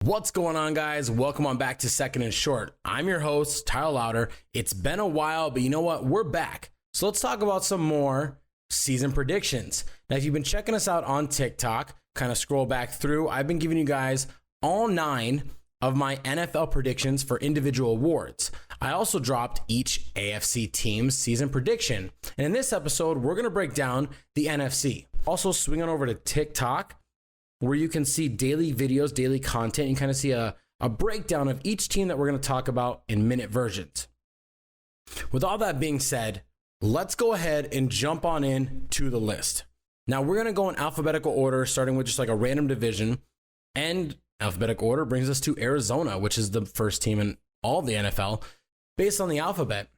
What's going on, guys? Welcome on back to Second and Short. I'm your host, Tyler Louder. It's been a while, but you know what? We're back. So let's talk about some more season predictions. Now, if you've been checking us out on TikTok, kind of scroll back through, I've been giving you guys all 9 of my NFL predictions for individual awards. I also dropped each AFC team's season prediction. And in this episode, we're going to break down the NFC. Also, swing on over to TikTok, where you can see daily videos, daily content. You kind of see a breakdown of each team that we're going to talk about in minute versions. With all that being said, let's go ahead and jump on in to the list. Now, we're going to go in alphabetical order, starting with just like a random division. And alphabetical order brings us to Arizona, which is the first team in all of the NFL based on the alphabet.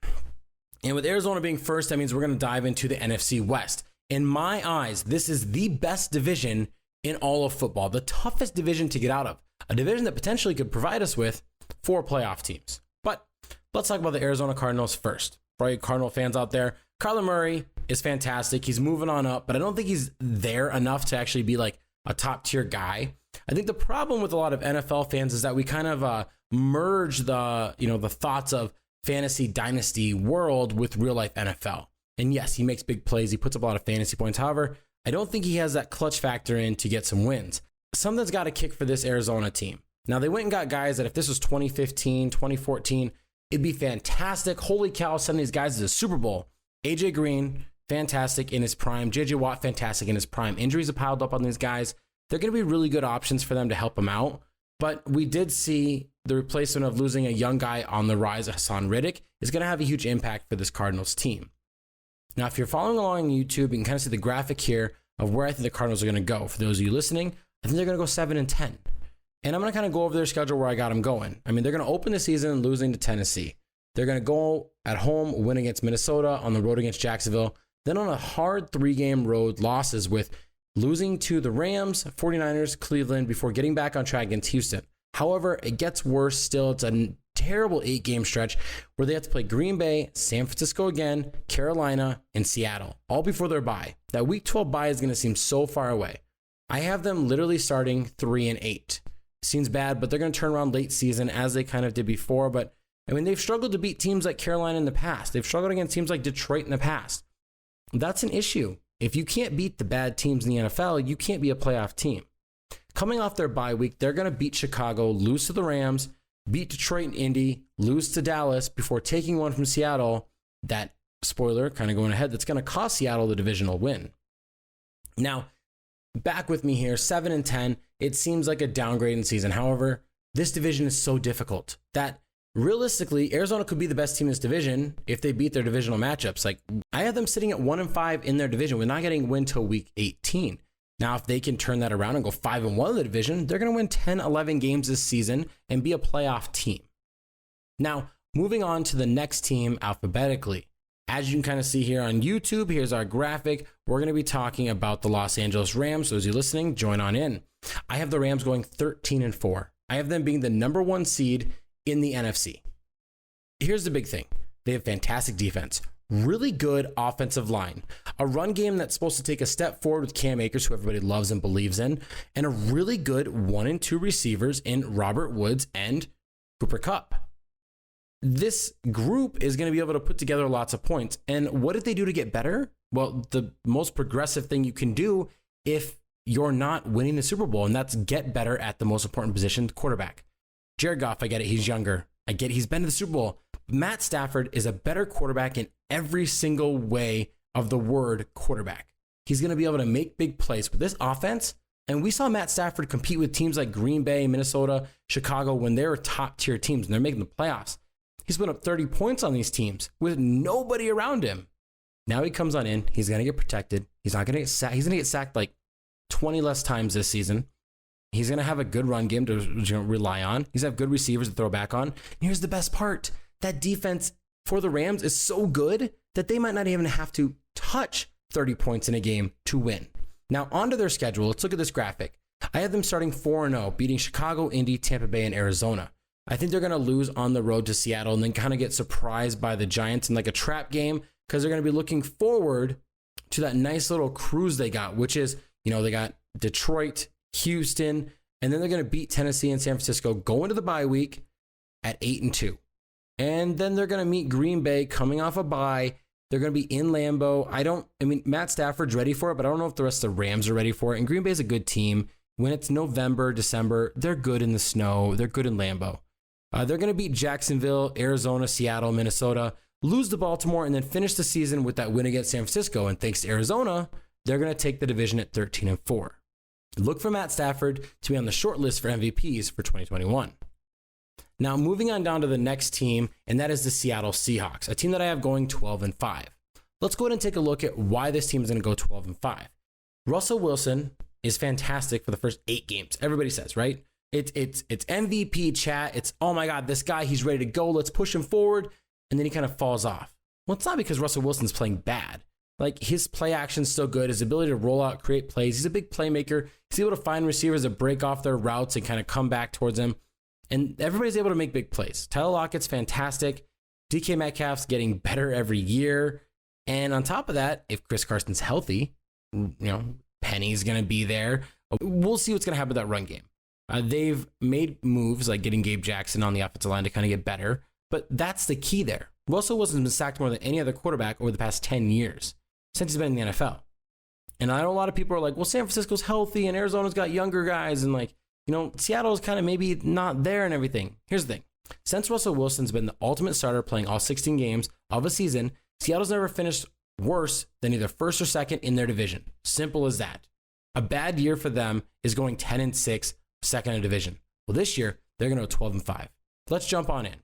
And with Arizona being first, that means we're going to dive into the NFC West. In my eyes, this is the best division in all of football, the toughest division to get out of, a division that potentially could provide us with 4 playoff teams. But let's talk about the Arizona Cardinals first. For all you Cardinal fans out there, Kyler Murray is fantastic. He's moving on up, but I don't think he's there enough to actually be like a top tier guy. I think the problem with a lot of NFL fans is that we kind of merge the thoughts of fantasy dynasty world with real life NFL. And yes, he makes big plays. He puts up a lot of fantasy points. However, I don't think he has that clutch factor in to get some wins. Something's got to kick for this Arizona team. Now, they went and got guys that if this was 2015, 2014, it'd be fantastic. Holy cow, sending these guys to the Super Bowl. AJ Green, fantastic in his prime. JJ Watt, fantastic in his prime. Injuries have piled up on these guys. They're going to be really good options for them to help them out. But we did see the replacement of losing a young guy on the rise, Hassan Riddick, is going to have a huge impact for this Cardinals team. Now, if you're following along on YouTube, you can kind of see the graphic here of where I think the Cardinals are going to go. For those of you listening, I think they're going to go 7-10. And I'm going to kind of go over their schedule where I got them going. I mean, they're going to open the season losing to Tennessee. They're going to go at home, win against Minnesota, on the road against Jacksonville. Then on a hard 3-game road losses with losing to the Rams, 49ers, Cleveland, before getting back on track against Houston. However, it gets worse still. It's a terrible 8-game stretch where they have to play Green Bay, San Francisco again, Carolina, and Seattle, all before their bye. That Week 12 bye is going to seem so far away. I have them literally starting 3-8. Seems bad, but they're going to turn around late season as they kind of did before. But I mean, they've struggled to beat teams like Carolina in the past. They've struggled against teams like Detroit in the past. That's an issue. If you can't beat the bad teams in the NFL, you can't be a playoff team. Coming off their bye week, they're going to beat Chicago, lose to the Rams, beat Detroit and Indy, lose to Dallas before taking one from Seattle. That, spoiler, kind of going ahead, that's going to cost Seattle the divisional win. Now, back with me here, 7-10, it seems like a downgrading season. However, this division is so difficult that realistically, Arizona could be the best team in this division if they beat their divisional matchups. Like, I have them sitting at 1-5 in their division with not getting a win till week 18. Now, if they can turn that around and go 5-1 in the division, they're going to win 10, 11 games this season and be a playoff team. Now, moving on to the next team alphabetically. As you can kind of see here on YouTube, here's our graphic. We're going to be talking about the Los Angeles Rams. So as you're listening, join on in. I have the Rams going 13-4. I have them being the number 1 seed in the NFC. Here's the big thing. They have fantastic defense. Really good offensive line, a run game that's supposed to take a step forward with Cam Akers, who everybody loves and believes in, and a really good 1 and 2 receivers in Robert Woods and Cooper Kupp. This group is going to be able to put together lots of points. And what did they do to get better? Well, the most progressive thing you can do if you're not winning the Super Bowl, and that's get better at the most important position, quarterback. Jared Goff, I get it. He's younger. I get it. He's been to the Super Bowl. Matt Stafford is a better quarterback in every single way of the word quarterback. He's going to be able to make big plays with this offense. And we saw Matt Stafford compete with teams like Green Bay, Minnesota, Chicago when they were top tier teams and they're making the playoffs. He's put up 30 points on these teams with nobody around him. Now he comes on in. He's going to get protected. He's not going to get sacked. He's going to get sacked like 20 less times this season. He's going to have a good run game to rely on. He's going to have good receivers to throw back on. And here's the best part. That defense for the Rams is so good that they might not even have to touch 30 points in a game to win. Now, onto their schedule. Let's look at this graphic. I have them starting 4-0, beating Chicago, Indy, Tampa Bay, and Arizona. I think they're going to lose on the road to Seattle and then kind of get surprised by the Giants in like a trap game because they're going to be looking forward to that nice little cruise they got, which is, they got Detroit, Houston, And then they're going to beat Tennessee and San Francisco, go into the bye week at 8-2. And then they're going to meet Green Bay coming off a bye. They're going to be in Lambeau. Matt Stafford's ready for it, but I don't know if the rest of the Rams are ready for it. And Green Bay's a good team. When it's November, December, they're good in the snow. They're good in Lambeau. They're going to beat Jacksonville, Arizona, Seattle, Minnesota, lose to Baltimore, and then finish the season with that win against San Francisco. And thanks to Arizona, they're going to take the division at 13-4. Look for Matt Stafford to be on the short list for MVPs for 2021. Now, moving on down to the next team, and that is the Seattle Seahawks, a team that I have going 12-5. Let's go ahead and take a look at why this team is going to go 12-5. Russell Wilson is fantastic for the first 8 games. Everybody says, right? It's MVP chat. It's, oh my God, this guy, he's ready to go. Let's push him forward. And then he kind of falls off. Well, it's not because Russell Wilson's playing bad. Like, his play action's still good. His ability to roll out, create plays. He's a big playmaker. He's able to find receivers that break off their routes and kind of come back towards him. And everybody's able to make big plays. Tyler Lockett's fantastic. DK Metcalf's getting better every year. And on top of that, if Chris Carson's healthy, Penny's going to be there. We'll see what's going to happen with that run game. They've made moves like getting Gabe Jackson on the offensive line to kind of get better. But that's the key there. Russell Wilson's been sacked more than any other quarterback over the past 10 years since he's been in the NFL. And I know a lot of people are like, well, San Francisco's healthy and Arizona's got younger guys. And Seattle's kind of maybe not there and everything. Here's the thing. Since Russell Wilson's been the ultimate starter playing all 16 games of a season, Seattle's never finished worse than either first or second in their division. Simple as that. A bad year for them is going 10-6, second in division. Well, this year, they're going to go 12-5. Let's jump on in.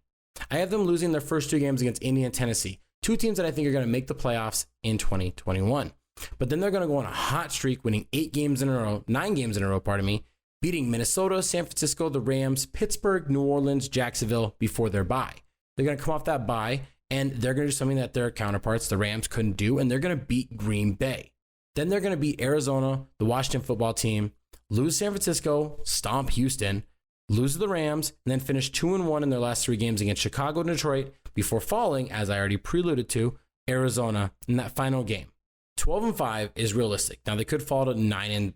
I have them losing their first 2 games against Indy and Tennessee, 2 teams that I think are going to make the playoffs in 2021. But then they're going to go on a hot streak, winning 9 games in a row, beating Minnesota, San Francisco, the Rams, Pittsburgh, New Orleans, Jacksonville before their bye. They're going to come off that bye, and they're going to do something that their counterparts, the Rams, couldn't do, and they're going to beat Green Bay. Then they're going to beat Arizona, the Washington football team, lose San Francisco, stomp Houston, lose to the Rams, and then finish 2-1 in their last 3 games against Chicago and Detroit before falling, as I already preluded to, Arizona in that final game. 12-5 is realistic. Now, they could fall to 9-7.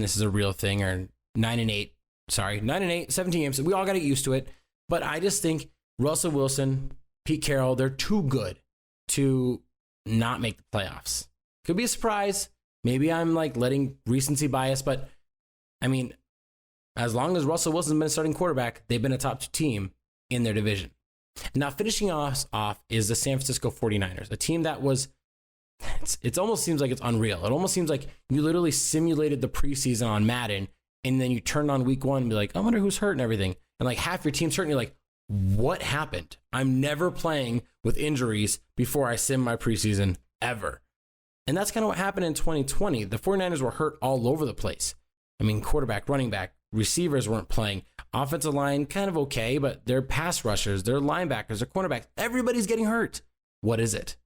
This is a real thing, or 9-8. Sorry, 9-8, 17 games. We all got to get used to it. But I just think Russell Wilson, Pete Carroll, they're too good to not make the playoffs. Could be a surprise. Maybe I'm letting recency bias, but as long as Russell Wilson's been a starting quarterback, they've been a top 2 team in their division. Now, finishing us off is the San Francisco 49ers, a team that was, it almost seems like it's unreal. It almost seems like you literally simulated the preseason on Madden, and then you turned on week 1 and be like, I wonder who's hurt and everything. And half your team's hurt, and you're like, what happened? I'm never playing with injuries before I sim my preseason ever. And that's kind of what happened in 2020. The 49ers were hurt all over the place. Quarterback, running back, receivers weren't playing. Offensive line, kind of okay, but their pass rushers, their linebackers, their cornerbacks, everybody's getting hurt. What is it?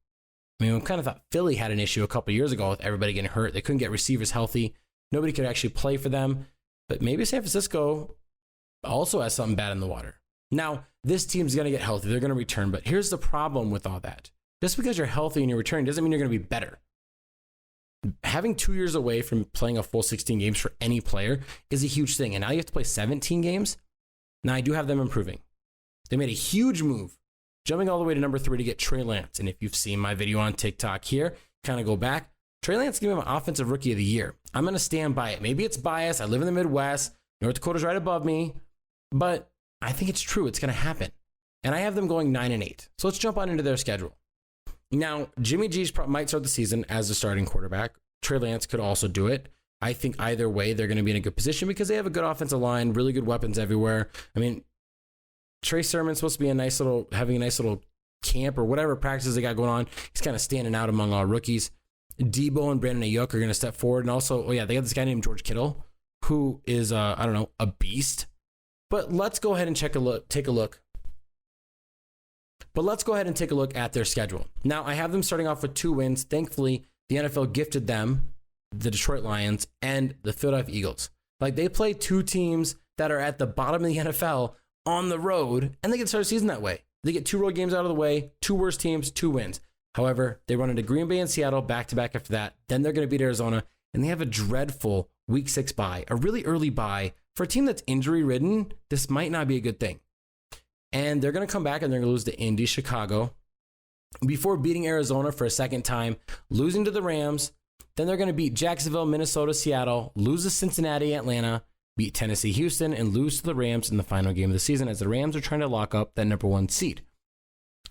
We kind of thought Philly had an issue a couple years ago with everybody getting hurt. They couldn't get receivers healthy. Nobody could actually play for them. But maybe San Francisco also has something bad in the water. Now, this team's going to get healthy. They're going to return. But here's the problem with all that. Just because you're healthy and you're returning doesn't mean you're going to be better. Having 2 years away from playing a full 16 games for any player is a huge thing. And now you have to play 17 games. Now, I do have them improving. They made a huge move, jumping all the way to number 3 to get Trey Lance. And if you've seen my video on TikTok here, kind of go back, Trey Lance gave him an offensive rookie of the year. I'm going to stand by it. Maybe it's bias. I live in the Midwest. North Dakota's right above me. But I think it's true. It's going to happen. And I have them going 9-8. So let's jump on into their schedule. Now, Jimmy G might start the season as the starting quarterback. Trey Lance could also do it. I think either way, they're going to be in a good position because they have a good offensive line, really good weapons everywhere. Trey Sermon's supposed to be having a nice little camp or whatever practices they got going on. He's kind of standing out among all rookies. Debo and Brandon Ayuk are going to step forward. And also, they got this guy named George Kittle, who is, a beast. But let's go ahead and take a look. But let's go ahead and take a look at their schedule. Now, I have them starting off with 2 wins. Thankfully, the NFL gifted them the Detroit Lions and the Philadelphia Eagles. They play 2 teams that are at the bottom of the NFL on the road, and they get to start a season that way. They get 2 road games out of the way, 2 worst teams, 2 wins. However, they run into Green Bay and Seattle back-to-back after that. Then they're going to beat Arizona, and they have a dreadful Week 6 bye, a really early bye for a team that's injury ridden, this might not be a good thing. And they're going to come back and they're going to lose to Indy, Chicago, before beating Arizona for a second time, losing to the Rams. Then they're going to beat Jacksonville, Minnesota, Seattle, lose to Cincinnati, Atlanta, beat Tennessee, Houston, and lose to the Rams in the final game of the season as the Rams are trying to lock up that number 1 seed.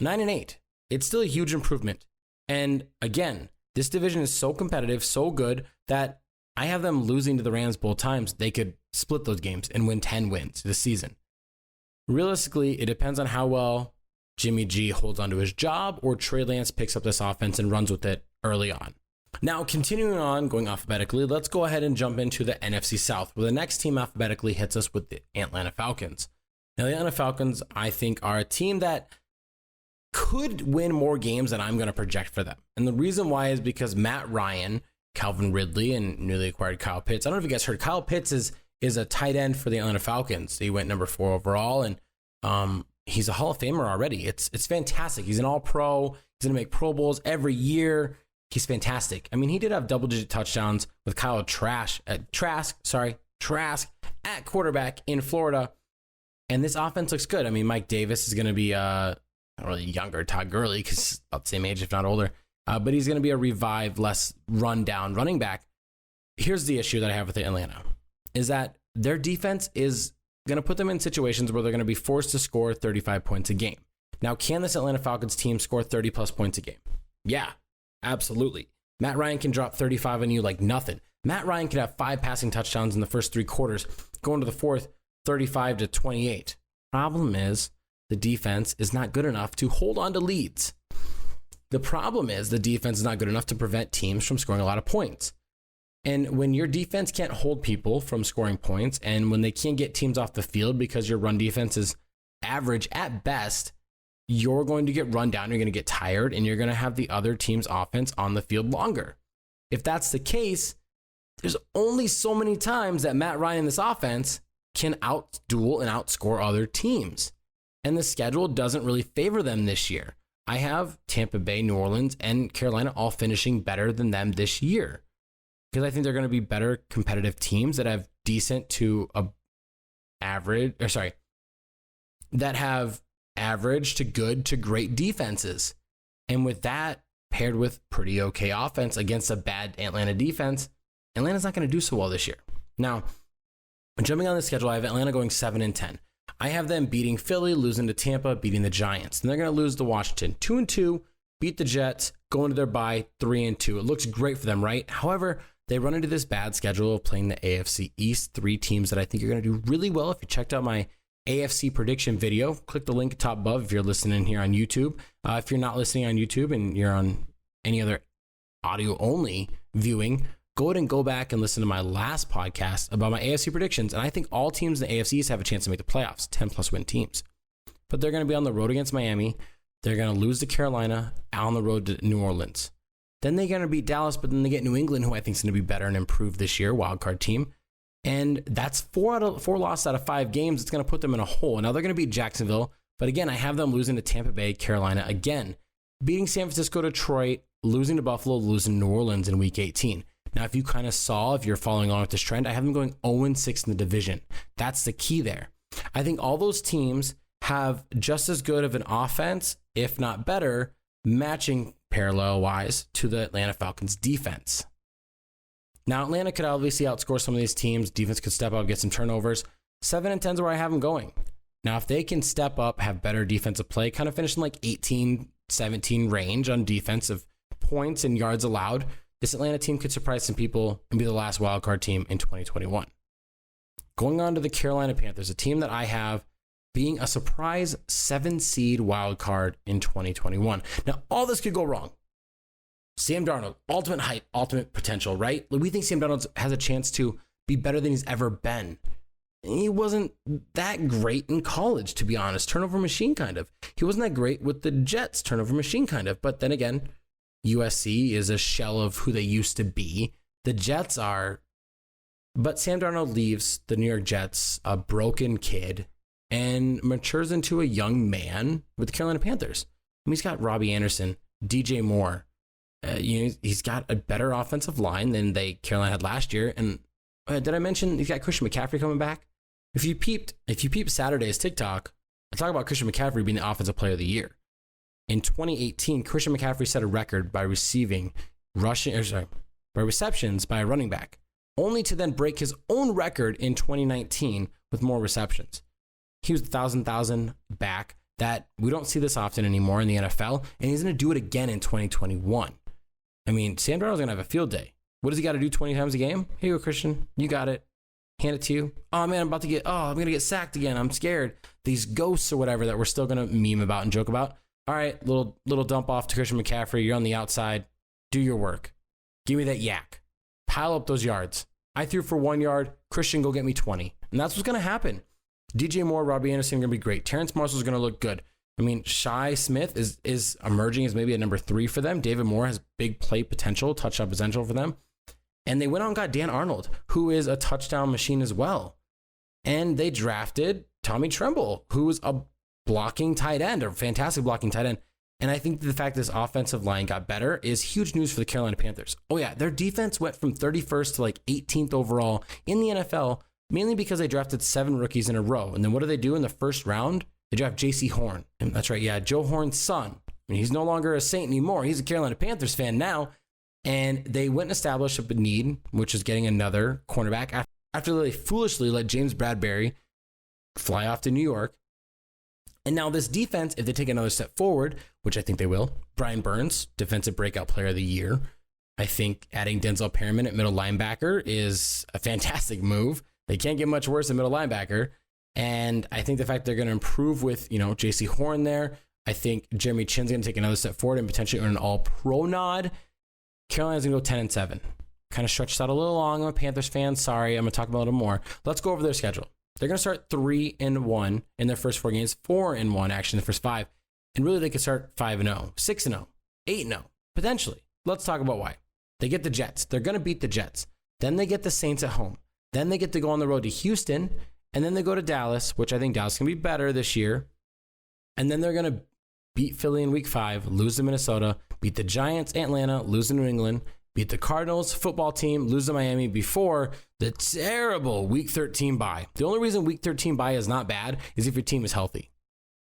9-8. It's still a huge improvement. And again, this division is so competitive, so good, that I have them losing to the Rams both times. They could split those games and win 10 wins this season. Realistically, it depends on how well Jimmy G holds onto his job or Trey Lance picks up this offense and runs with it early on. Now, continuing on, going alphabetically, let's go ahead and jump into the NFC South, where the next team alphabetically hits us with the Atlanta Falcons. Now, the Atlanta Falcons, I think, are a team that could win more games than I'm going to project for them. And the reason why is because Matt Ryan, Calvin Ridley, and newly acquired Kyle Pitts. I don't know if you guys heard, Kyle Pitts is a tight end for the Atlanta Falcons. He went number 4 overall, and he's a Hall of Famer already. It's fantastic. He's an All-Pro. He's going to make Pro Bowls every year. He's fantastic. I mean, he did have double-digit touchdowns with Kyle Trask at quarterback in Florida. And this offense looks good. I mean, Mike Davis is going to be not really younger, Todd Gurley, because about the same age, if not older. But he's going to be a revived, less run-down running back. Here's the issue that I have with Atlanta, is that their defense is going to put them in situations where they're going to be forced to score 35 points a game. Now, can this Atlanta Falcons team score 30-plus points a game? Yeah, absolutely. Matt Ryan can drop 35 on you like nothing. Matt Ryan could have 5 passing touchdowns in the first 3 quarters, going to the fourth, 35-28. Problem is, the defense is not good enough to hold on to leads. The problem is the defense is not good enough to prevent teams from scoring a lot of points. And when your defense can't hold people from scoring points, and when they can't get teams off the field because your run defense is average at best, you're going to get run down, you're going to get tired, and you're going to have the other team's offense on the field longer. If that's the case, there's only so many times that Matt Ryan in this offense can outduel and outscore other teams. And the schedule doesn't really favor them this year. I have Tampa Bay, New Orleans, and Carolina all finishing better than them this year, because I think they're going to be better competitive teams that have decent to that have average to good to great defenses. And with that paired with pretty okay offense against a bad Atlanta defense, Atlanta's not going to do so well this year. Now, jumping on the schedule, I have Atlanta going 7-10. I have them beating Philly, losing to Tampa, beating the Giants. And they're going to lose to Washington 2-2, beat the Jets, go into their bye 3-2. It looks great for them, right? However, they run into this bad schedule of playing the AFC East, 3 teams that I think are going to do really well. If you checked out my AFC prediction video, click the link top above if you're listening here on YouTube. If you're not listening on YouTube and you're on any other audio only viewing, go ahead and go back and listen to my last podcast about my AFC predictions. And I think all teams in the AFC East have a chance to make the playoffs, 10-plus win teams. But they're going to be on the road against Miami. They're going to lose to Carolina, on the road to New Orleans. Then they're going to beat Dallas, but then they get New England, who I think is going to be better and improved this year, wildcard team. And that's 4 losses out of 5 games. It's going to put them in a hole. Now they're going to beat Jacksonville, but again, I have them losing to Tampa Bay, Carolina again, beating San Francisco, Detroit, losing to Buffalo, losing to New Orleans in Week 18. Now, if you kind of saw, if you're following along with this trend, I have them going 0-6 in the division. That's the key there. I think all those teams have just as good of an offense, if not better, matching parallel-wise to the Atlanta Falcons defense. Now, Atlanta could obviously outscore some of these teams. Defense could step up, get some turnovers. 7-10 is where I have them going. Now, if they can step up, have better defensive play, kind of finish in like 18, 17 range on defensive points and yards allowed, this Atlanta team could surprise some people and be the last wildcard team in 2021. Going on to the Carolina Panthers, a team that I have being a surprise 7-seed wildcard in 2021. Now, all this could go wrong. Sam Darnold, ultimate hype, ultimate potential, right? We think Sam Darnold has a chance to be better than he's ever been. He wasn't that great in college, to be honest. Turnover machine, kind of. He wasn't that great with the Jets, turnover machine, kind of. But then again, USC is a shell of who they used to be. The Jets are. But Sam Darnold leaves the New York Jets a broken kid and matures into a young man with the Carolina Panthers. I mean, he's got Robbie Anderson, DJ Moore. He's got a better offensive line than Carolina had last year. And did I mention he's got Christian McCaffrey coming back? If you peeped Saturday's TikTok, I talk about Christian McCaffrey being the offensive player of the year. In 2018, Christian McCaffrey set a record by receptions by a running back, only to then break his own record in 2019 with more receptions. He was the 1,000 back that we don't see this often anymore in the NFL, and he's going to do it again in 2021. I mean, Sam Darnold's going to have a field day. What does he got to do 20 times a game? Here you go, Christian. You got it. Hand it to you. Oh, man, I'm going to get sacked again. I'm scared. These ghosts or whatever that we're still going to meme about and joke about. All right, little dump off to Christian McCaffrey. You're on the outside. Do your work. Give me that yak. Pile up those yards. I threw for 1 yard. Christian, go get me 20. And that's what's going to happen. DJ Moore, Robbie Anderson are going to be great. Terrence Marshall's going to look good. I mean, Shi Smith is emerging as maybe a number 3 for them. David Moore has big play potential, touchdown potential for them. And they went out and got Dan Arnold, who is a touchdown machine as well. And they drafted Tommy Tremble, who is a blocking tight end, a fantastic blocking tight end. And I think the fact this offensive line got better is huge news for the Carolina Panthers. Oh yeah, their defense went from 31st to like 18th overall in the NFL, mainly because they drafted 7 rookies in a row. And then what do they do in the first round? They draft J.C. Horn. And that's right, yeah, Joe Horn's son. I mean, he's no longer a Saint anymore. He's a Carolina Panthers fan now. And they went and established a need, which is getting another cornerback after they foolishly let James Bradbury fly off to New York. And now this defense, if they take another step forward, which I think they will, Brian Burns, defensive breakout player of the year. I think adding Denzel Perriman at middle linebacker is a fantastic move. They can't get much worse than middle linebacker. And I think the fact they're going to improve with, J.C. Horn there, I think Jeremy Chin's going to take another step forward and potentially earn an all-pro nod. Carolina's going to go 10-7. Kind of stretched out a little long. I'm a Panthers fan. Sorry, I'm going to talk about it a little more. Let's go over their schedule. They're going to start 3-1 in their first 4 games, 4-1 actually in the first 5. And really they could start 5-0, 6-0, 8-0, potentially. Let's talk about why. They get the Jets. They're going to beat the Jets. Then they get the Saints at home. Then they get to go on the road to Houston. And then they go to Dallas, which I think Dallas can be better this year. And then they're going to beat Philly in week 5, lose to Minnesota, beat the Giants, Atlanta, lose to New England, beat the Cardinals football team, lose to Miami before the terrible week 13 bye. The only reason week 13 bye is not bad is if your team is healthy.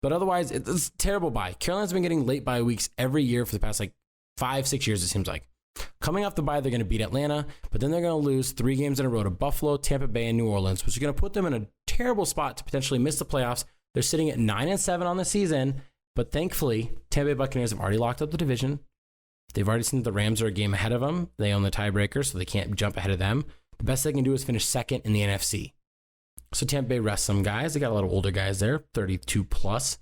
But otherwise, it's a terrible bye. Carolina's been getting late bye weeks every year for the past 5-6 years, it seems like. Coming off the bye, they're going to beat Atlanta, but then they're going to lose 3 games in a row to Buffalo, Tampa Bay, and New Orleans, which is going to put them in a terrible spot to potentially miss the playoffs. They're sitting at 9-7 on the season, but thankfully, Tampa Bay Buccaneers have already locked up the division. They've already seen that the Rams are a game ahead of them. They own the tiebreaker, so they can't jump ahead of them. The best they can do is finish second in the NFC. So Tampa Bay rests some guys. They got a lot of older guys there, 32 plus.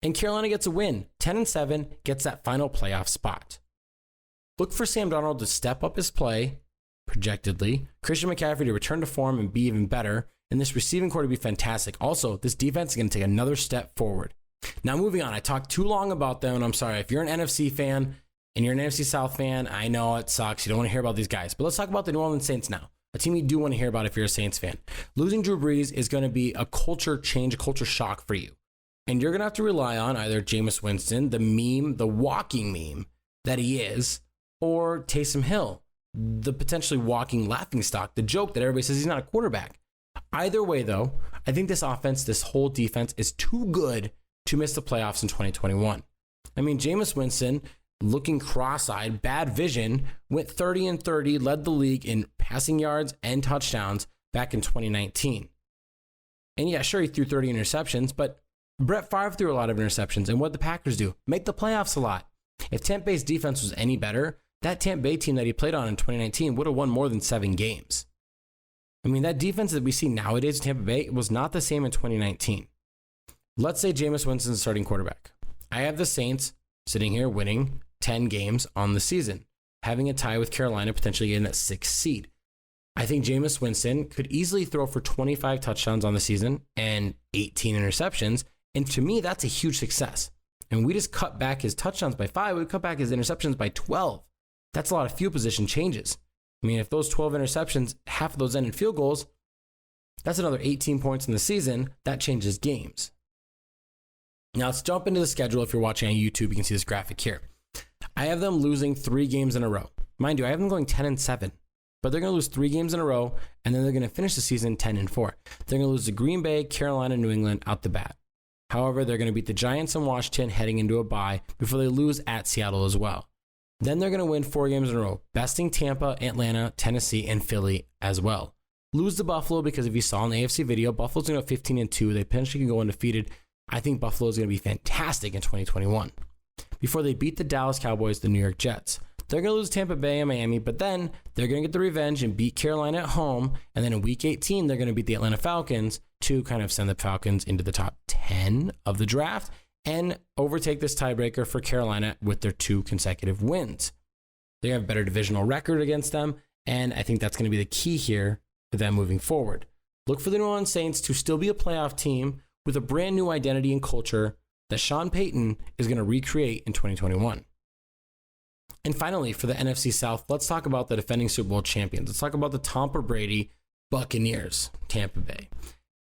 And Carolina gets a win. 10-7 gets that final playoff spot. Look for Sam Darnold to step up his play, projectedly. Christian McCaffrey to return to form and be even better. And this receiving core to be fantastic. Also, this defense is going to take another step forward. Now, moving on. I talked too long about them, and I'm sorry. If you're an NFC fan and you're an NFC South fan, I know it sucks. You don't want to hear about these guys. But let's talk about the New Orleans Saints now. A team you do want to hear about if you're a Saints fan. Losing Drew Brees is going to be a culture change, a culture shock for you. And you're going to have to rely on either Jameis Winston, the meme, the walking meme that he is, or Taysom Hill, the potentially walking laughingstock, the joke that everybody says he's not a quarterback. Either way, though, I think this offense, this whole defense is too good to miss the playoffs in 2021. I mean, Jameis Winston, looking cross-eyed, bad vision, went 30-30, led the league in passing yards and touchdowns back in 2019. And yeah, sure, he threw 30 interceptions, but Brett Favre threw a lot of interceptions. And what did the Packers do? Make the playoffs a lot. If Tampa Bay's defense was any better, that Tampa Bay team that he played on in 2019 would have won more than 7 games. I mean, that defense that we see nowadays in Tampa Bay was not the same in 2019. Let's say Jameis Winston's starting quarterback. I have the Saints sitting here winning 10 games on the season, having a tie with Carolina, potentially getting that 6th seed. I think Jameis Winston could easily throw for 25 touchdowns on the season and 18 interceptions. And to me, that's a huge success. And we just cut back his touchdowns by 5. We cut back his interceptions by 12. That's a lot of field position changes. I mean, if those 12 interceptions, half of those end in field goals, that's another 18 points in the season. That changes games. Now let's jump into the schedule. If you're watching on YouTube, you can see this graphic here. I have them losing 3 games in a row. Mind you, I have them going 10-7. but they're going to lose 3 games in a row, and then they're going to finish the season 10-4. They're going to lose to Green Bay, Carolina, New England out the bat. However, they're going to beat the Giants and Washington heading into a bye before they lose at Seattle as well. Then they're going to win 4 games in a row, besting Tampa, Atlanta, Tennessee, and Philly as well. Lose to Buffalo because if you saw in the AFC video, Buffalo's going to go 15-2. They potentially can go undefeated. I think Buffalo is going to be fantastic in 2021. Before they beat the Dallas Cowboys, the New York Jets. They're going to lose Tampa Bay and Miami, but then they're going to get the revenge and beat Carolina at home. And then in Week 18, they're going to beat the Atlanta Falcons to kind of send the Falcons into the top 10 of the draft and overtake this tiebreaker for Carolina with their 2 consecutive wins. They have a better divisional record against them, and I think that's going to be the key here for them moving forward. Look for the New Orleans Saints to still be a playoff team with a brand new identity and culture that Sean Payton is going to recreate in 2021. And finally, for the NFC South, let's talk about the defending Super Bowl champions. Let's talk about the Tom Brady Buccaneers, Tampa Bay.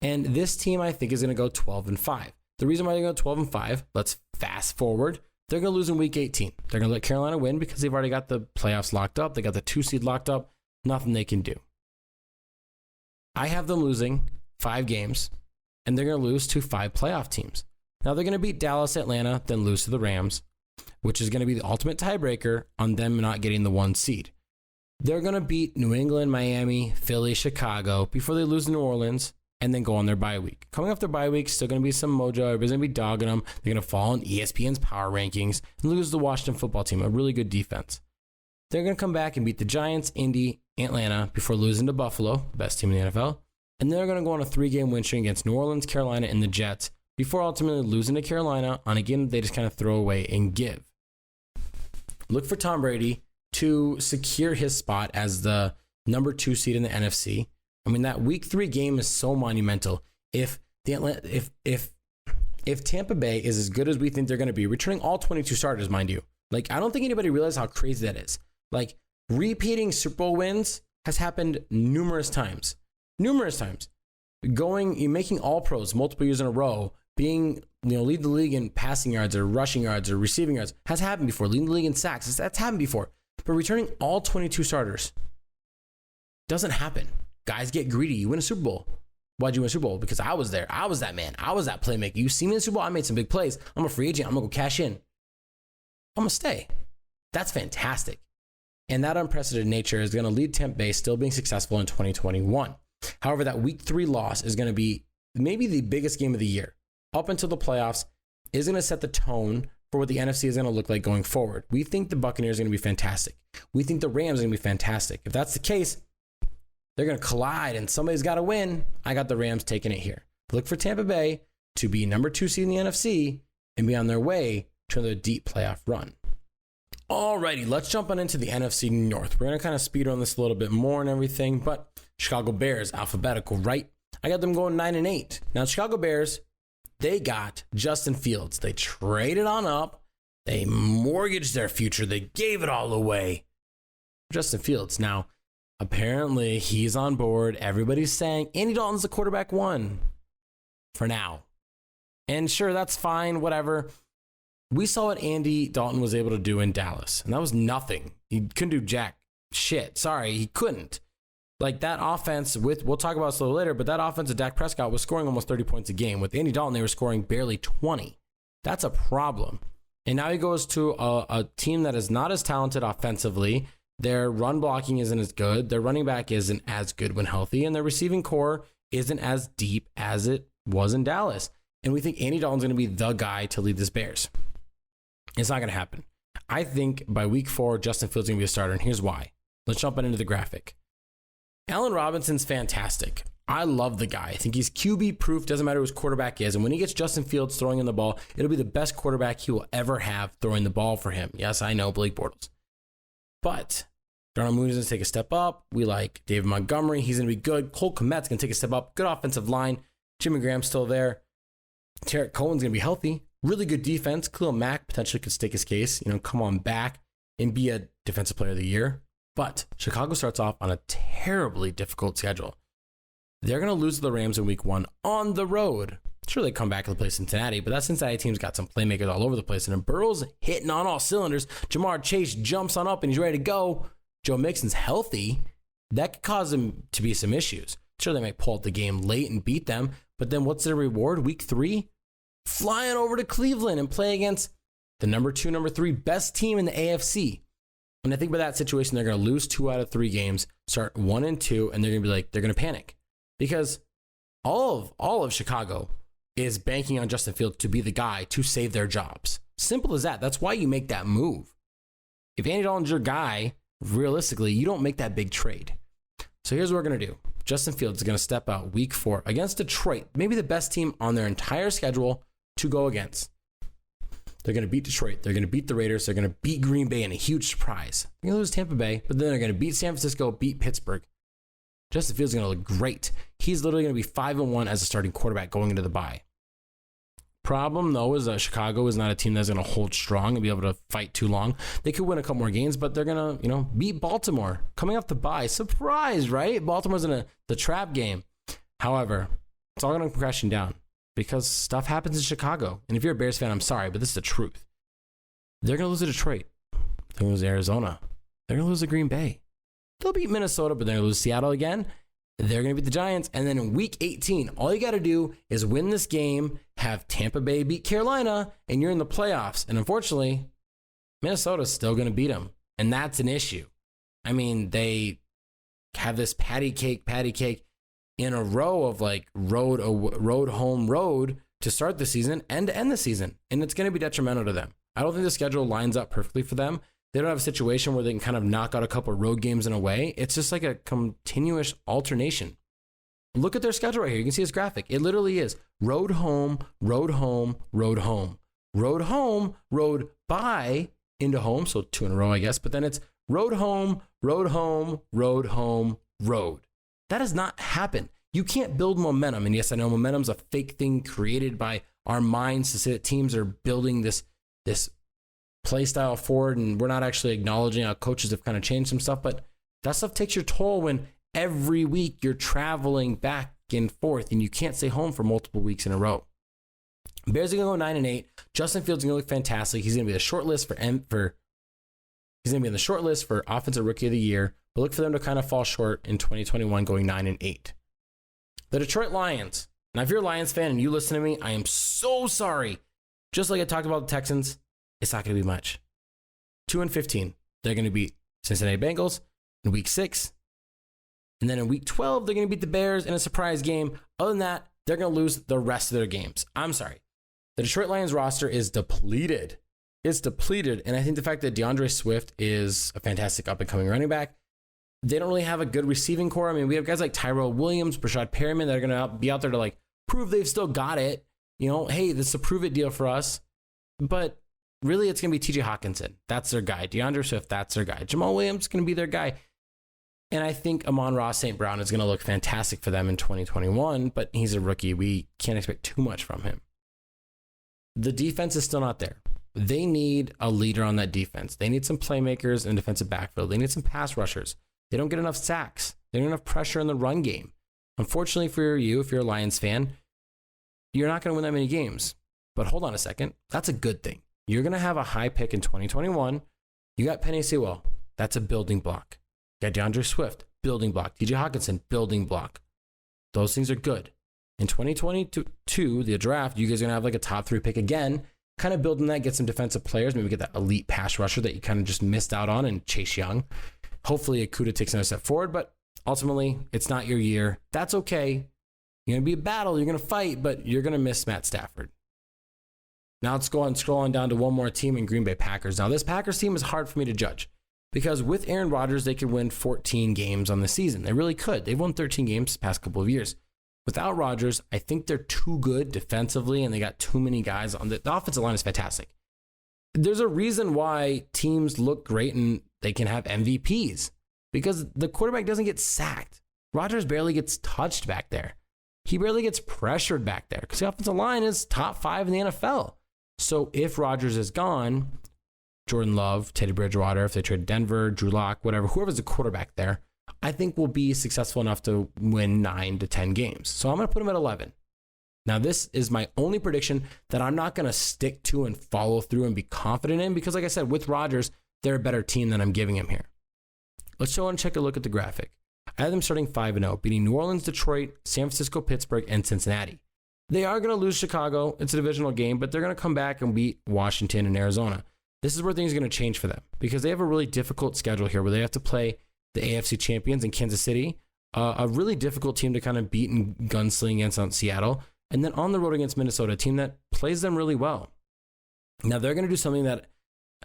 And this team, I think, is going to go 12-5. The reason why they're going to go 12-5, let's fast forward. They're going to lose in Week 18. They're going to let Carolina win because they've already got the playoffs locked up. They got the 2 seed locked up. Nothing they can do. I have them losing 5 games, and they're going to lose to 5 playoff teams. Now, they're going to beat Dallas, Atlanta, then lose to the Rams, which is going to be the ultimate tiebreaker on them not getting the 1 seed. They're going to beat New England, Miami, Philly, Chicago before they lose to New Orleans and then go on their bye week. Coming off their bye week, still going to be some mojo. Everybody's going to be dogging them. They're going to fall in ESPN's power rankings and lose to the Washington football team, a really good defense. They're going to come back and beat the Giants, Indy, Atlanta before losing to Buffalo, the best team in the NFL. And they're going to go on a 3-game win streak against New Orleans, Carolina, and the Jets before ultimately losing to Carolina on a game they just kind of throw away and give. Look for Tom Brady to secure his spot as the number 2 seed in the NFC. I mean, that Week 3 game is so monumental. If Tampa Bay is as good as we think they're going to be, returning all 22 starters, mind you, like I don't think anybody realizes how crazy that is. Like repeating Super Bowl wins has happened numerous times. Making all pros multiple years in a row, being, lead the league in passing yards or rushing yards or receiving yards has happened before. Leading the league in sacks, that's happened before. But returning all 22 starters doesn't happen. Guys get greedy. You win a Super Bowl. Why'd you win a Super Bowl? Because I was there. I was that man. I was that playmaker. You see me in the Super Bowl, I made some big plays. I'm a free agent. I'm going to go cash in. I'm going to stay. That's fantastic. And that unprecedented nature is going to lead Tampa Bay still being successful in 2021. However, that Week 3 loss is going to be maybe the biggest game of the year. Up until the playoffs is going to set the tone for what the NFC is going to look like going forward. We think the Buccaneers are going to be fantastic. We think the Rams are going to be fantastic. If that's the case, they're going to collide and somebody's got to win. I got the Rams taking it here. Look for Tampa Bay to be number 2 seed in the NFC and be on their way to another deep playoff run. Alrighty, let's jump on into the NFC North. We're going to kind of speed on this a little bit more and everything, but Chicago Bears, alphabetical, right? I got them going 9-8. Now, Chicago Bears, they got Justin Fields. They traded on up. They mortgaged their future. They gave it all away. Justin Fields. Now, apparently, he's on board. Everybody's saying Andy Dalton's the quarterback 1 for now. And sure, that's fine, whatever. We saw what Andy Dalton was able to do in Dallas, and that was nothing. He couldn't do jack shit. Sorry, he couldn't. Like that offense we'll talk about this a little later, but that offense of Dak Prescott was scoring almost 30 points a game. With Andy Dalton, they were scoring barely 20. That's a problem. And now he goes to a team that is not as talented offensively. Their run blocking isn't as good. Their running back isn't as good when healthy. And their receiving core isn't as deep as it was in Dallas. And we think Andy Dalton's going to be the guy to lead this Bears. It's not going to happen. I think by week 4, Justin Fields is going to be a starter. And here's why. Let's jump into the graphic. Allen Robinson's fantastic. I love the guy. I think he's QB proof. Doesn't matter who his quarterback is. And when he gets Justin Fields throwing in the ball, it'll be the best quarterback he will ever have throwing the ball for him. Yes, I know, Blake Bortles. But Darnell Mooney's going to take a step up. We like David Montgomery. He's going to be good. Cole Kmet's going to take a step up. Good offensive line. Jimmy Graham's still there. Tarek Cohen's going to be healthy. Really good defense. Khalil Mack potentially could stake his case. Come on back and be a defensive player of the year. But Chicago starts off on a terribly difficult schedule. They're going to lose to the Rams in week 1 on the road. Sure, they come back and play Cincinnati, but that Cincinnati team's got some playmakers all over the place. And if Burrow's hitting on all cylinders, Jamar Chase jumps on up and he's ready to go. Joe Mixon's healthy. that could cause them to be some issues. Sure, they might pull out the game late and beat them, but then what's their reward? Week 3? Flying over to Cleveland and play against the number 2, number 3 best team in the AFC. When I think about that situation, they're going to lose 2 out of 3 games, start 1-2, and they're going to be like, they're going to panic because all of Chicago is banking on Justin Fields to be the guy to save their jobs. Simple as that. That's why you make that move. If Andy Dalton's your guy, realistically, you don't make that big trade. So here's what we're going to do. Justin Fields is going to step out week 4 against Detroit, maybe the best team on their entire schedule to go against. They're going to beat Detroit. They're going to beat the Raiders. They're going to beat Green Bay in a huge surprise. They're going to lose Tampa Bay, but then they're going to beat San Francisco, beat Pittsburgh. Justin Fields is going to look great. He's literally going to be 5-1 as a starting quarterback going into the bye. Problem, though, is that Chicago is not a team that's going to hold strong and be able to fight too long. They could win a couple more games, but they're going to, beat Baltimore coming off the bye. Surprise, right? Baltimore's in the trap game. However, it's all going to come crashing down because stuff happens in Chicago. And if you're a Bears fan, I'm sorry, but this is the truth. They're going to lose to Detroit. They're going to lose to Arizona. They're going to lose to Green Bay. They'll beat Minnesota, but they're going to lose to Seattle again. They're going to beat the Giants. And then in week 18, all you got to do is win this game, have Tampa Bay beat Carolina, and you're in the playoffs. And unfortunately, Minnesota's still going to beat them. And that's an issue. I mean, they have this patty cake in a row of like road, home, road to start the season and to end the season. And it's going to be detrimental to them. I don't think the schedule lines up perfectly for them. They don't have a situation where they can kind of knock out a couple of road games in a way. It's just like a continuous alternation. Look at their schedule right here. You can see this graphic. It literally is road home, road home, road home, road home, road bye into home. So 2 in a row, I guess. But then it's road home, road home, road home, road. That does not happen. You can't build momentum. And yes, I know momentum's a fake thing created by our minds to say that teams are building this play style forward, and we're not actually acknowledging how coaches have kind of changed some stuff, but that stuff takes your toll when every week you're traveling back and forth and you can't stay home for multiple weeks in a row. Bears are going to go 9-8. Justin Fields is going to look fantastic. He's going to be the short list he's going to be in the short list for Offensive Rookie of the Year, but look for them to kind of fall short in 2021 going 9-8. The Detroit Lions. Now, if you're a Lions fan and you listen to me, I am so sorry. Just like I talked about the Texans, it's not going to be much. 2-15. They're going to beat Cincinnati Bengals in week 6. And then in week 12, they're going to beat the Bears in a surprise game. Other than that, they're going to lose the rest of their games. I'm sorry. The Detroit Lions roster is depleted. It's depleted. And I think the fact that DeAndre Swift is a fantastic up-and-coming running back, they don't really have a good receiving core. I mean, we have guys like Tyrell Williams, Brashad Perriman that are going to be out there to like prove they've still got it. Hey, this is a prove-it deal for us. But really, it's going to be TJ Hawkinson. That's their guy. DeAndre Swift, that's their guy. Jamal Williams is going to be their guy. And I think Amon-Ra St. Brown is going to look fantastic for them in 2021, but he's a rookie. We can't expect too much from him. The defense is still not there. They need a leader on that defense. They need some playmakers in defensive backfield. They need some pass rushers. They don't get enough sacks. They don't have enough pressure in the run game. Unfortunately for you, if you're a Lions fan, you're not going to win that many games. But hold on a second. That's a good thing. You're going to have a high pick in 2021. You got Penei Sewell. That's a building block. You got DeAndre Swift, building block. TJ Hawkinson, building block. Those things are good. In 2022, the draft, you guys are going to have like a top 3 pick again, kind of building that, get some defensive players, maybe get that elite pass rusher that you kind of just missed out on and Chase Young. Hopefully, Okudah takes another step forward, but ultimately, it's not your year. That's okay. You're going to be a battle. You're going to fight, but you're going to miss Matt Stafford. Now let's go on scrolling down to one more team in Green Bay Packers. Now this Packers team is hard for me to judge because with Aaron Rodgers, they could win 14 games on the season. They really could. They've won 13 games the past couple of years. Without Rodgers, I think they're too good defensively and they got too many guys on the offensive line is fantastic. There's a reason why teams look great and they can have MVPs because the quarterback doesn't get sacked. Rodgers barely gets touched back there. He barely gets pressured back there because the offensive line is top 5 in the NFL. So if Rodgers is gone, Jordan Love, Teddy Bridgewater, if they trade Denver, Drew Lock, whatever, whoever's the quarterback there, I think will be successful enough to win 9 to 10 games. So I'm going to put them at 11. Now, this is my only prediction that I'm not going to stick to and follow through and be confident in because, like I said, with Rodgers, they're a better team than I'm giving him here. Let's go and take a look at the graphic. I have them starting 5-0, beating New Orleans, Detroit, San Francisco, Pittsburgh, and Cincinnati. They are going to lose Chicago. It's a divisional game, but they're going to come back and beat Washington and Arizona. This is where things are going to change for them because they have a really difficult schedule here where they have to play the AFC champions in Kansas City, a really difficult team to kind of beat in gunsling against Seattle, and then on the road against Minnesota, a team that plays them really well. Now, they're going to do something that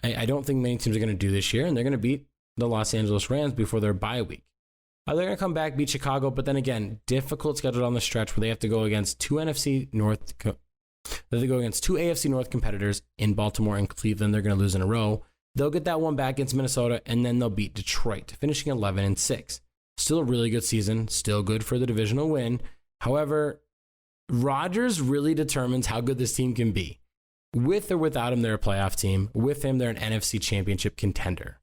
I don't think many teams are going to do this year, and they're going to beat the Los Angeles Rams before their bye week. They're going to come back, beat Chicago, but then again, difficult schedule on the stretch where they have to go against two AFC North competitors in Baltimore and Cleveland. They're going to lose in a row. They'll get that one back against Minnesota, and then they'll beat Detroit, finishing 11-6. Still a really good season, still good for the divisional win. However, Rodgers really determines how good this team can be. With or without him, they're a playoff team. With him, they're an NFC championship contender.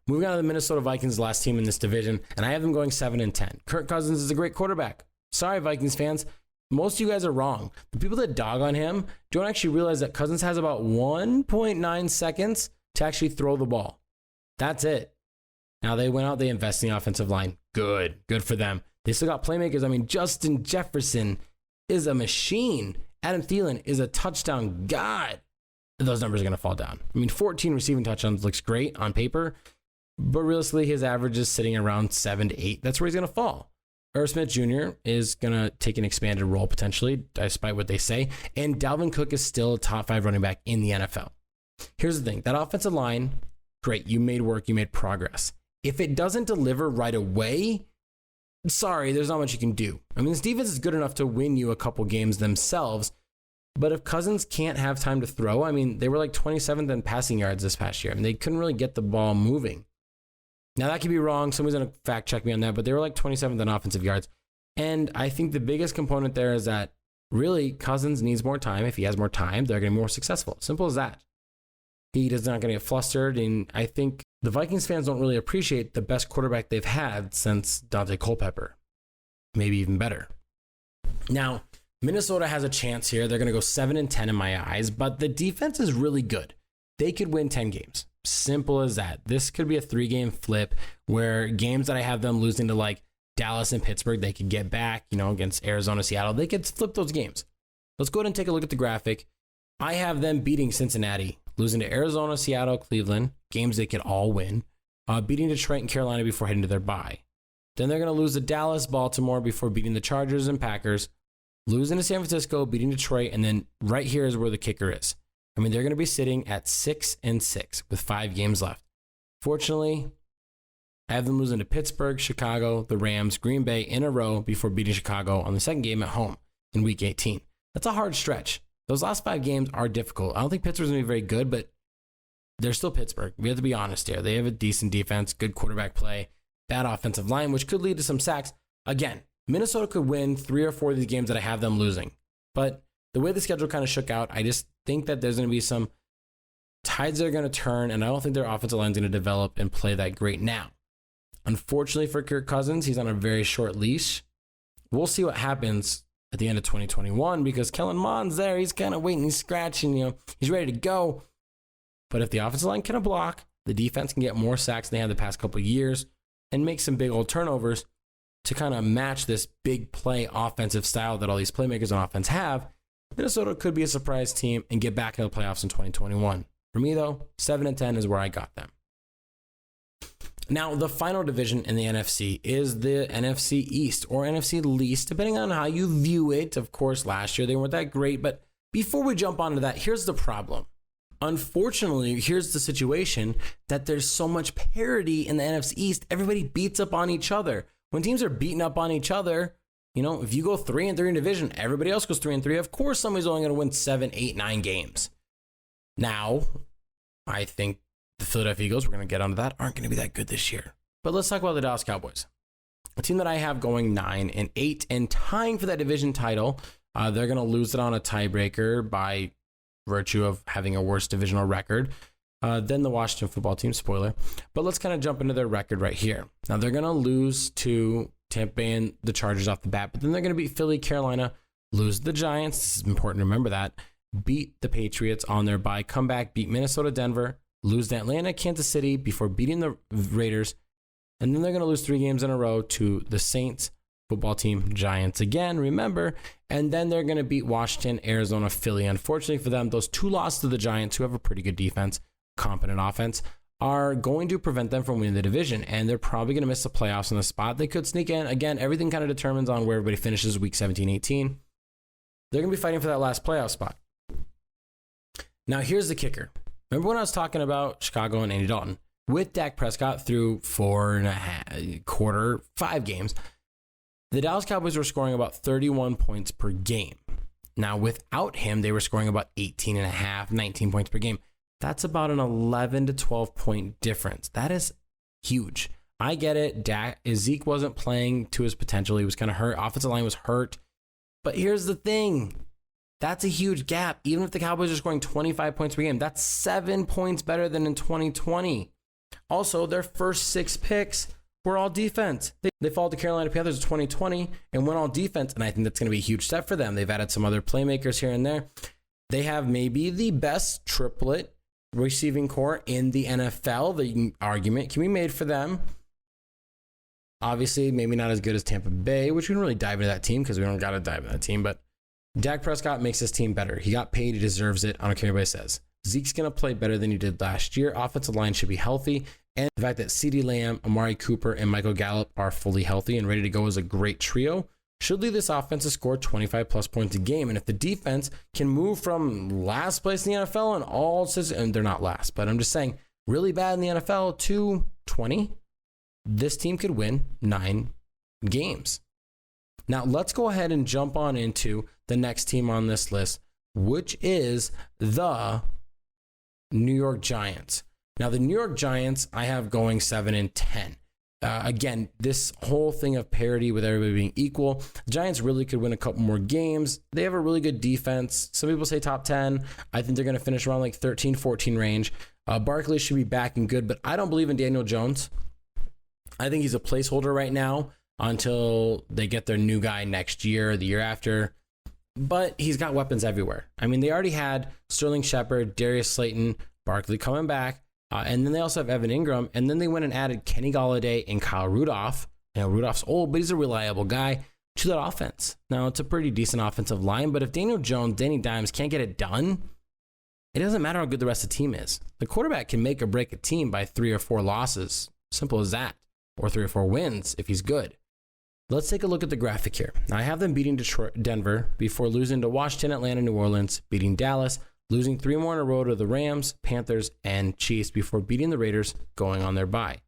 Moving on to the Minnesota Vikings, last team in this division, and I have them going 7-10. Kirk Cousins is a great quarterback. Sorry, Vikings fans. Most of you guys are wrong. The people that dog on him don't actually realize that Cousins has about 1.9 seconds to actually throw the ball. That's it. Now, they went out, they invested in the offensive line. Good for them. They still got playmakers. I mean, Justin Jefferson is a machine. Adam Thielen is a touchdown god. Those numbers are going to fall down. I mean, 14 receiving touchdowns looks great on paper, but realistically, his average is sitting around 7 to 8. That's where he's going to fall. Irv Smith Jr. is going to take an expanded role potentially, despite what they say, and Dalvin Cook is still a top 5 running back in the NFL. Here's the thing. That offensive line, great. You made work. You made progress. If it doesn't deliver right away, sorry, there's not much you can do. I mean, this defense is good enough to win you a couple games themselves, but if Cousins can't have time to throw, I mean, they were like 27th in passing yards this past year. I mean, they couldn't really get the ball moving. Now, that could be wrong. Somebody's going to fact check me on that, but they were like 27th in offensive yards. And I think the biggest component there is that really Cousins needs more time. If he has more time, they're going to be more successful. Simple as that. He is not going to get flustered, and I think the Vikings fans don't really appreciate the best quarterback they've had since Dante Culpepper. Maybe even better. Now, Minnesota has a chance here. They're going to go 7-10 in my eyes, but the defense is really good. They could win 10 games. Simple as that. This could be a 3-game flip where games that I have them losing to like Dallas and Pittsburgh, they could get back, against Arizona, Seattle. They could flip those games. Let's go ahead and take a look at the graphic. I have them beating Cincinnati, losing to Arizona, Seattle, Cleveland, games they could all win, beating Detroit and Carolina before heading to their bye. Then they're going to lose to Dallas, Baltimore before beating the Chargers and Packers, losing to San Francisco, beating Detroit, and then right here is where the kicker is. I mean, they're going to be sitting at 6-6 with 5 games left. Fortunately, I have them losing to Pittsburgh, Chicago, the Rams, Green Bay in a row before beating Chicago on the second game at home in Week 18. That's a hard stretch. Those last 5 games are difficult. I don't think Pittsburgh's going to be very good, but they're still Pittsburgh. We have to be honest here. They have a decent defense, good quarterback play, bad offensive line, which could lead to some sacks. Again, Minnesota could win 3 or 4 of these games that I have them losing. But the way the schedule kind of shook out, I just think that there's going to be some tides that are going to turn, and I don't think their offensive line is going to develop and play that great now. Unfortunately for Kirk Cousins, he's on a very short leash. We'll see what happens at the end of 2021 because Kellen Mond's there. He's kind of waiting, he's scratching, he's ready to go. But if the offensive line can block, the defense can get more sacks than they had the past couple of years and make some big old turnovers to kind of match this big play offensive style that all these playmakers on offense have, Minnesota could be a surprise team and get back into the playoffs in 2021. For me, though, 7-10 is where I got them. Now, the final division in the NFC is the NFC East or NFC Least, depending on how you view it. Of course, last year they weren't that great, but before we jump onto that, here's the problem. Unfortunately, here's the situation that there's so much parity in the NFC East. Everybody beats up on each other. When teams are beating up on each other, if you go 3-3 in division, everybody else goes 3-3. Of course, somebody's only going to win 7, 8, 9 games. Now, I think the Philadelphia Eagles, we're going to get onto that, aren't going to be that good this year. But let's talk about the Dallas Cowboys. A team that I have going 9-8 and tying for that division title. They're going to lose it on a tiebreaker by virtue of having a worse divisional record than the Washington football team, spoiler. But let's kind of jump into their record right here. Now, they're going to lose to Tampa Bay and the Chargers off the bat, but then they're going to beat Philly, Carolina, lose the Giants. This is important to remember that. Beat the Patriots on their bye, come back, beat Minnesota, Denver, lose to Atlanta, Kansas City before beating the Raiders, And then they're going to lose 3 games in a row to the Saints, football team, Giants again, remember. And then they're going to beat Washington, Arizona, Philly. Unfortunately for them, those 2 losses to the Giants, who have a pretty good defense, competent offense, are going to prevent them from winning the division. And they're probably going to miss the playoffs in the spot. They could sneak in. Again, everything kind of determines on where everybody finishes week 17, 18. They're going to be fighting for that last playoff spot. Now, here's the kicker. Remember when I was talking about Chicago and Andy Dalton? With Dak Prescott through 5 games, the Dallas Cowboys were scoring about 31 points per game. Now, without him, they were scoring about 18.5, 19 points per game. That's about an 11 to 12 point difference. That is huge. I get it. Zeke wasn't playing to his potential. He was kind of hurt. Offensive line was hurt. But here's the thing. That's a huge gap. Even if the Cowboys are scoring 25 points per game, that's 7 points better than in 2020. Also, their first 6 picks were all defense. They followed the Carolina Panthers in 2020 and went all defense, and I think that's going to be a huge step for them. They've added some other playmakers here and there. They have maybe the best triplet receiving core in the NFL. The argument can be made for them. Obviously, maybe not as good as Tampa Bay, which we don't really dive into that team because we don't got to dive into that team, but Dak Prescott makes this team better. He got paid. He deserves it. I don't care what anybody says. Zeke's going to play better than he did last year. Offensive line should be healthy. And the fact that CeeDee Lamb, Amari Cooper, and Michael Gallup are fully healthy and ready to go is a great trio. Should lead this offense to score 25 plus points a game. And if the defense can move from last place in the NFL and they're not last, but I'm just saying really bad in the NFL to 20, this team could win 9 games. Now let's go ahead and jump on into the next team on this list, which is the New York Giants. Now, the New York Giants, I have going 7-10. Again, this whole thing of parity with everybody being equal, the Giants really could win a couple more games. They have a really good defense. Some people say top 10. I think they're going to finish around like 13, 14 range. Barkley should be back and good, but I don't believe in Daniel Jones. I think he's a placeholder right now until they get their new guy next year or the year after. But he's got weapons everywhere. I mean, they already had Sterling Shepard, Darius Slayton, Barkley coming back. And then they also have Evan Ingram. And then they went and added Kenny Golladay and Kyle Rudolph. You know, Rudolph's old, but he's a reliable guy to that offense. Now, it's a pretty decent offensive line. But if Daniel Jones, Danny Dimes can't get it done, it doesn't matter how good the rest of the team is. The quarterback can make or break a team by 3 or 4 losses. Simple as that. Or 3 or 4 wins if he's good. Let's take a look at the graphic here. Now, I have them beating Denver before losing to Washington, Atlanta, New Orleans, beating Dallas, losing 3 more in a row to the Rams, Panthers, and Chiefs before beating the Raiders, going on their bye.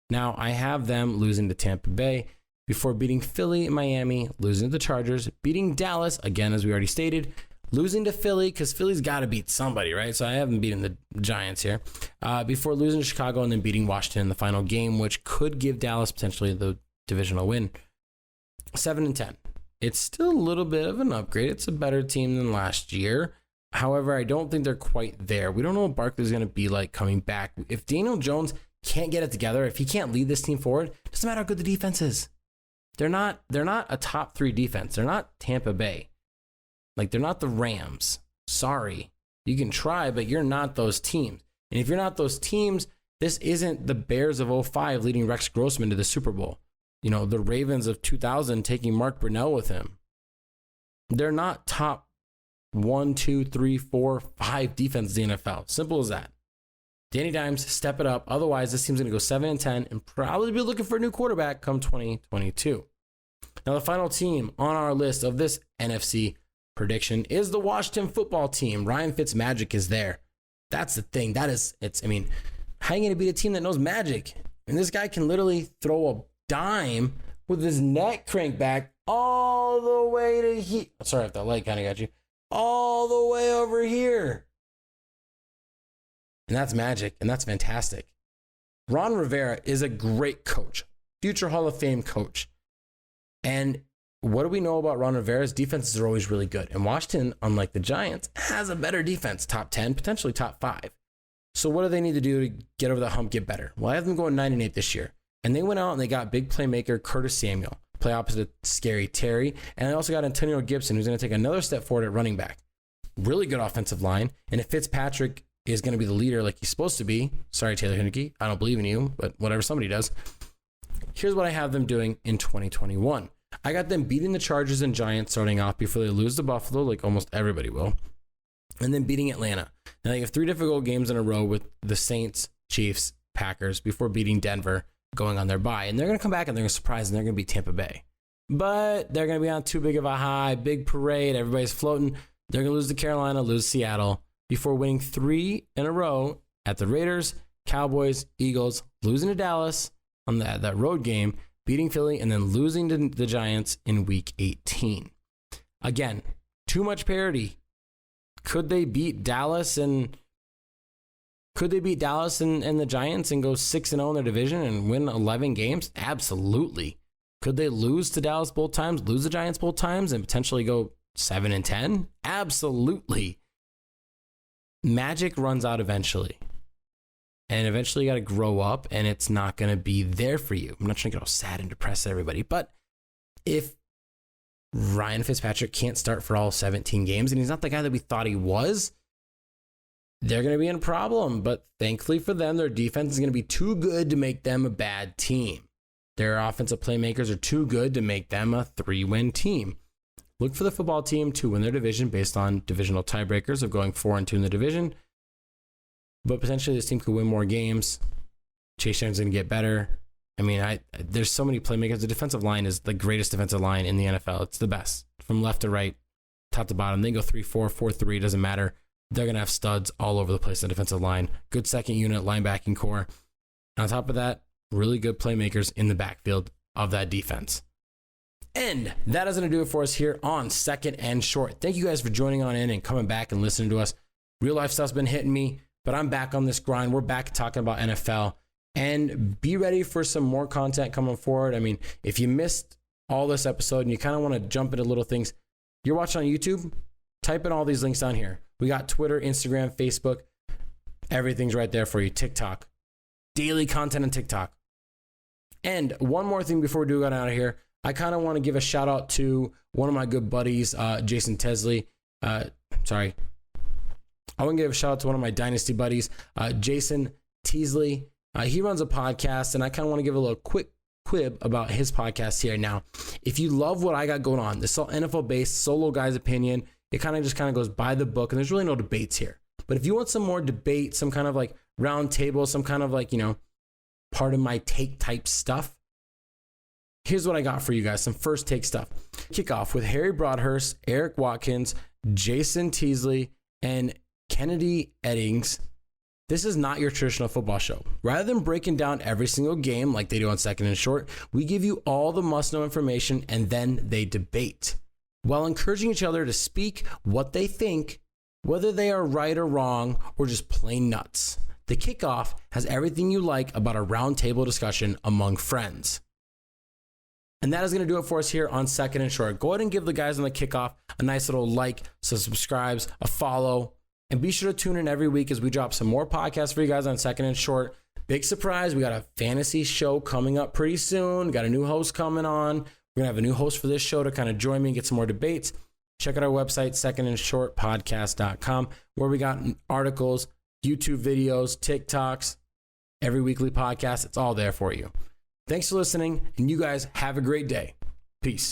Now, I have them losing to Tampa Bay before beating Philly, Miami, losing to the Chargers, beating Dallas, again, as we already stated, losing to Philly, because Philly's got to beat somebody, right? So I have them beating the Giants here, before losing to Chicago and then beating Washington in the final game, which could give Dallas potentially the divisional win. 7-10. It's still a little bit of an upgrade. It's a better team than last year. However, I don't think they're quite there. We don't know what Barkley's going to be like coming back. If Daniel Jones can't get it together, if he can't lead this team forward, it doesn't matter how good the defense is. They're not a top 3 defense. They're not Tampa Bay. Like, they're not the Rams. Sorry. You can try, but you're not those teams. And if you're not those teams, this isn't the Bears of 05 leading Rex Grossman to the Super Bowl. You know, the Ravens of 2000 taking Mark Brunell with him. They're not top 1, 2, 3, 4, 5 defense in the NFL. Simple as that. Danny Dimes, step it up. Otherwise, this team's going to go 7-10 and probably be looking for a new quarterback come 2022. Now, the final team on our list of this NFC prediction is the Washington football team. Ryan Fitzmagic is there. That's the thing. How are you going to beat a team that knows magic? And this guy can literally throw a dime with his neck cranked back all the way to here. Sorry if that light kind of got you. All the way over here. And that's magic, and that's fantastic. Ron Rivera is a great coach, future Hall of Fame coach. And what do we know about Ron Rivera's defenses are always really good. And Washington, unlike the Giants, has a better defense, top 10, potentially top 5. So what do they need to do to get over the hump, get better? Well, I have them going 9-8 this year. And they went out and they got big playmaker Curtis Samuel, play opposite Scary Terry. And they also got Antonio Gibson, who's going to take another step forward at running back. Really good offensive line. And if Fitzpatrick is going to be the leader like he's supposed to be, sorry, Taylor Heineke, I don't believe in you, but whatever, somebody does. here's what I have them doing in 2021. I got them beating the Chargers and Giants starting off before they lose to Buffalo, like almost everybody will, and then beating Atlanta. Now they have 3 difficult games in a row with the Saints, Chiefs, Packers before beating Denver, going on their bye. And they're going to come back and they're going to surprise and they're going to beat Tampa Bay. But they're going to be on too big of a high, big parade. Everybody's floating. They're going to lose to Carolina, lose to Seattle before winning 3 in a row at the Raiders, Cowboys, Eagles, losing to Dallas on that road game, beating Philly, and then losing to the Giants in week 18. Again, too much parity. Could they beat Dallas and the Giants and go 6-0 in their division and win 11 games? Absolutely. Could they lose to Dallas both times, lose the Giants both times, and potentially go 7-10? Absolutely. Magic runs out eventually. And eventually you got to grow up, and it's not going to be there for you. I'm not trying to get all sad and depressed at everybody, but if Ryan Fitzpatrick can't start for all 17 games, and he's not the guy that we thought he was, they're going to be in a problem. But thankfully for them, their defense is going to be too good to make them a bad team. Their offensive playmakers are too good to make them a 3-win team. Look for the football team to win their division based on divisional tiebreakers of going 4-2 in the division. But potentially this team could win more games. Chase Young's going to get better. I mean, there's so many playmakers. The defensive line is the greatest defensive line in the NFL. It's the best. From left to right, top to bottom. They go 3-4, 4-3, doesn't matter. They're going to have studs all over the place in the defensive line. Good second unit, linebacking core. And on top of that, really good playmakers in the backfield of that defense. And that is going to do it for us here on Second and Short. Thank you guys for joining on in and coming back and listening to us. Real life stuff's been hitting me, but I'm back on this grind. We're back talking about NFL. And be ready for some more content coming forward. I mean, if you missed all this episode and you kind of want to jump into little things, you're watching on YouTube, type in all these links down here. We got Twitter, Instagram, Facebook. Everything's right there for you. TikTok. Daily content on TikTok. And one more thing before we do get out of here, I kind of want to give a shout out to one of my good buddies, Jason Tesley. I want to give a shout out to one of my Dynasty buddies, Jason Teasley. He runs a podcast, and I kind of want to give a little quick quib about his podcast here. Now, if you love what I got going on, this is all NFL-based, solo guy's opinion. It kind of goes by the book, and there's really no debates here. But if you want some more debate, some kind of like round table, some kind of like, part of my take type stuff, here's what I got for you guys. Some first take stuff. Kickoff with Harry Broadhurst, Eric Watkins, Jason Teasley, and Kennedy Eddings. This is not your traditional football show. Rather than breaking down every single game like they do on Second and Short, we give you all the must-know information and then they debate, while encouraging each other to speak what they think, whether they are right or wrong or just plain nuts. The Kickoff has everything you like about a roundtable discussion among friends. And that is going to do it for us here on Second and Short. Go ahead and give the guys on the Kickoff a nice little like, some subscribes, a follow, and be sure to tune in every week as we drop some more podcasts for you guys on Second and Short. Big surprise, we got a fantasy show coming up pretty soon. Got a new host coming on. We're going to have a new host for this show to kind of join me and get some more debates. Check out our website, secondandshortpodcast.com, where we got articles, YouTube videos, TikToks, every weekly podcast. It's all there for you. Thanks for listening, and you guys have a great day. Peace.